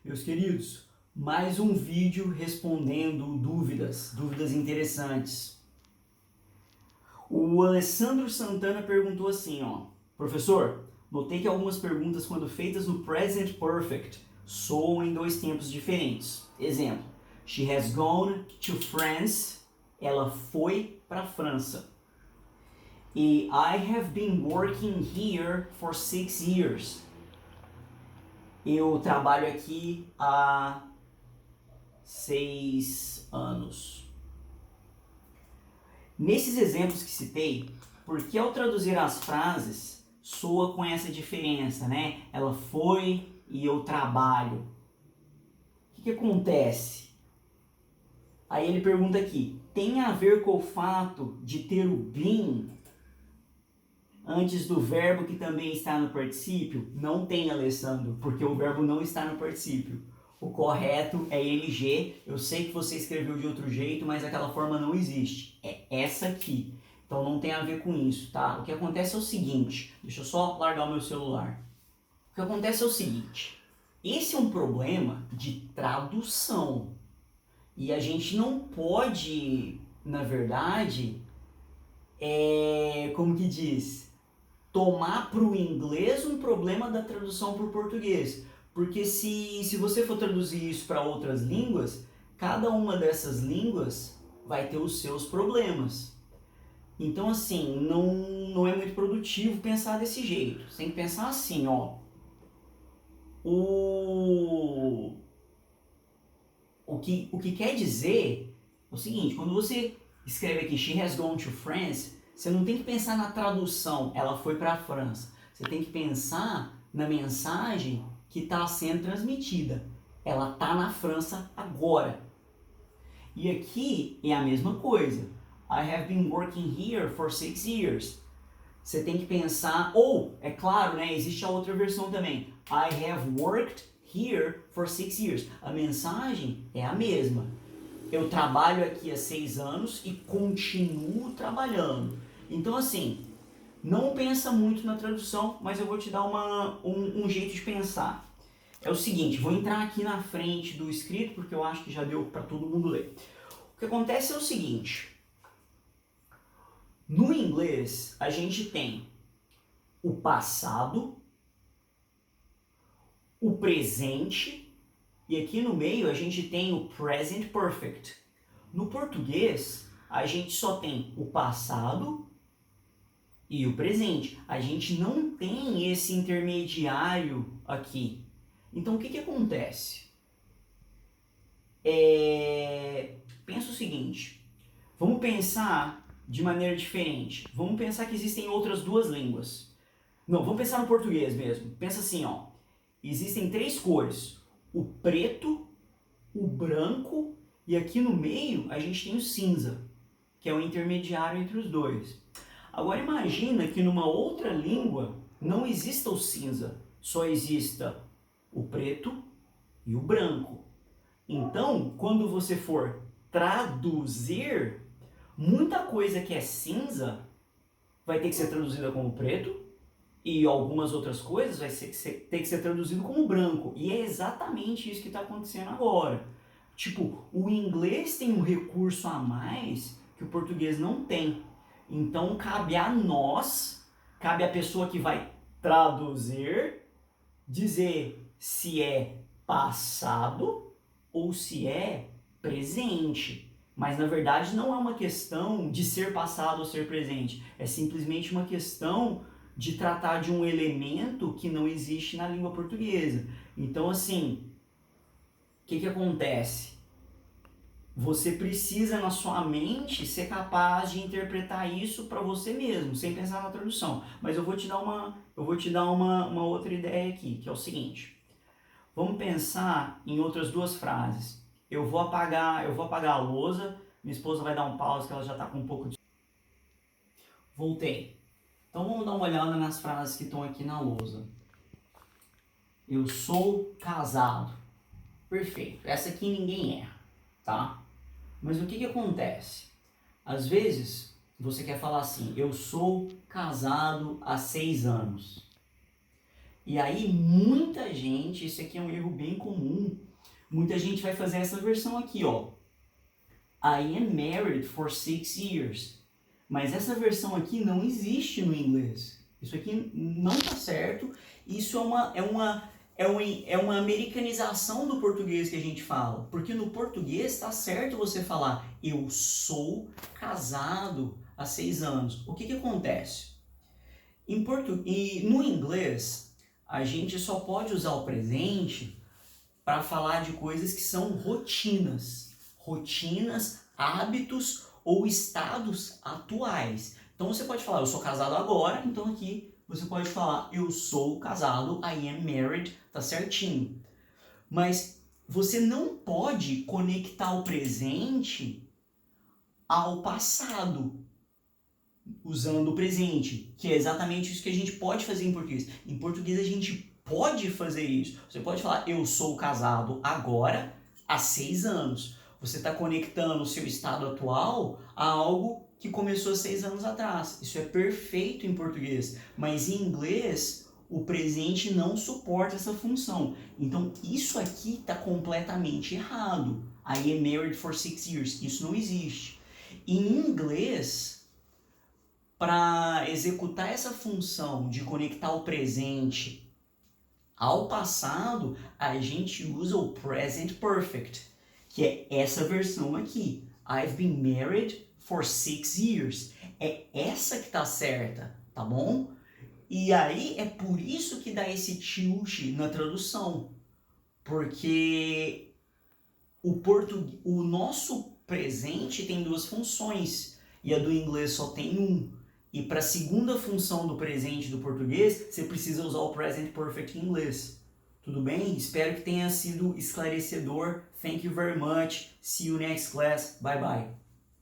Meus queridos, mais um vídeo respondendo dúvidas interessantes. O Alessandro Santana perguntou assim, ó: professor, notei que algumas perguntas quando feitas no present perfect soam em dois tempos diferentes. Exemplo, she has gone to France, ela foi para a França. E I have been working here for 6 years. Eu trabalho aqui há 6 anos. Nesses exemplos que citei, por que ao traduzir as frases soa com essa diferença, né? Ela foi e eu trabalho. O que acontece? Aí ele pergunta aqui, tem a ver com o fato de ter o been antes do verbo que também está no particípio? Não tem, Alessandro, porque o verbo não está no particípio. O correto é LG. Eu sei que você escreveu de outro jeito, mas aquela forma não existe. É essa aqui. Então não tem a ver com isso, tá? O que acontece é o seguinte, deixa eu só largar o meu celular. O que acontece é o seguinte, esse é um problema de tradução. E a gente não pode, na verdade, como que diz? Tomar para o inglês um problema da tradução para o português. Porque se você for traduzir isso para outras línguas, cada uma dessas línguas vai ter os seus problemas. Então, assim, não é muito produtivo pensar desse jeito. Você tem que pensar assim, ó. O que quer dizer é o seguinte, quando você escreve aqui, she has gone to France, você não tem que pensar na tradução, ela foi para a França. Você tem que pensar na mensagem que está sendo transmitida. Ela está na França agora. E aqui é a mesma coisa. I have been working here for 6 years. Você tem que pensar, ou, é claro, né, existe a outra versão também. I have worked here for 6 years. A mensagem é a mesma. Eu trabalho aqui há 6 anos e continuo trabalhando. Então, assim, não pensa muito na tradução, mas eu vou te dar um jeito de pensar. É o seguinte, vou entrar aqui na frente do escrito, porque eu acho que já deu para todo mundo ler. O que acontece é o seguinte, no inglês a gente tem o passado, o presente, e aqui no meio a gente tem o present perfect. No português, a gente só tem o passado e o presente. A gente não tem esse intermediário aqui. Então, o que acontece? Pensa o seguinte, vamos pensar de maneira diferente. Vamos pensar que existem outras duas línguas. Não, vamos pensar no português mesmo. Pensa assim, ó. Existem 3 cores. O preto, o branco e aqui no meio a gente tem o cinza, que é o intermediário entre os dois. Agora imagina que numa outra língua não exista o cinza, só exista o preto e o branco. Então, quando você for traduzir, muita coisa que é cinza vai ter que ser traduzida como preto e algumas outras coisas vai ter que ser traduzido como branco. E é exatamente isso que está acontecendo agora. Tipo, o inglês tem um recurso a mais que o português não tem. Então, cabe a nós, cabe a pessoa que vai traduzir, dizer se é passado ou se é presente. Mas, na verdade, não é uma questão de ser passado ou ser presente. É simplesmente uma questão de tratar de um elemento que não existe na língua portuguesa. Então, assim, o que acontece? Você precisa, na sua mente, ser capaz de interpretar isso para você mesmo, sem pensar na tradução. Mas eu vou te dar uma outra ideia aqui, que é o seguinte. Vamos pensar em outras duas frases. Eu vou apagar a lousa, minha esposa vai dar um pause que ela já está com um pouco de... Voltei. Então vamos dar uma olhada nas frases que estão aqui na lousa. Eu sou casado. Perfeito. Essa aqui ninguém erra, tá? Mas o que acontece? Às vezes você quer falar assim, eu sou casado há 6 anos. E aí muita gente, isso aqui é um erro bem comum, muita gente vai fazer essa versão aqui, ó. I am married for 6 years. Mas essa versão aqui não existe no inglês. Isso aqui não tá certo. Isso é uma americanização do português que a gente fala. Porque no português tá certo você falar eu sou casado há 6 anos. O que que acontece? E no inglês, a gente só pode usar o presente para falar de coisas que são rotinas. Rotinas, hábitos ou estados atuais. Então você pode falar, eu sou casado agora, então aqui você pode falar, eu sou casado, I am married, tá certinho. Mas você não pode conectar o presente ao passado, usando o presente, que é exatamente isso que a gente pode fazer em português. Em português a gente pode fazer isso. Você pode falar, eu sou casado agora, há 6 anos. Você está conectando o seu estado atual a algo que começou 6 anos atrás. Isso é perfeito em português, mas em inglês o presente não suporta essa função. Então isso aqui está completamente errado. I am married for 6 years. Isso não existe. Em inglês, para executar essa função de conectar o presente ao passado, a gente usa o present perfect, que é essa versão aqui. I've been married for 6 years. É essa que tá certa, tá bom? E aí é por isso que dá esse tilt na tradução. Porque o nosso presente tem 2 funções e a do inglês só tem 1. E para a segunda função do presente do português, você precisa usar o present perfect em inglês. Tudo bem? Espero que tenha sido esclarecedor. Thank you very much. See you next class. Bye bye.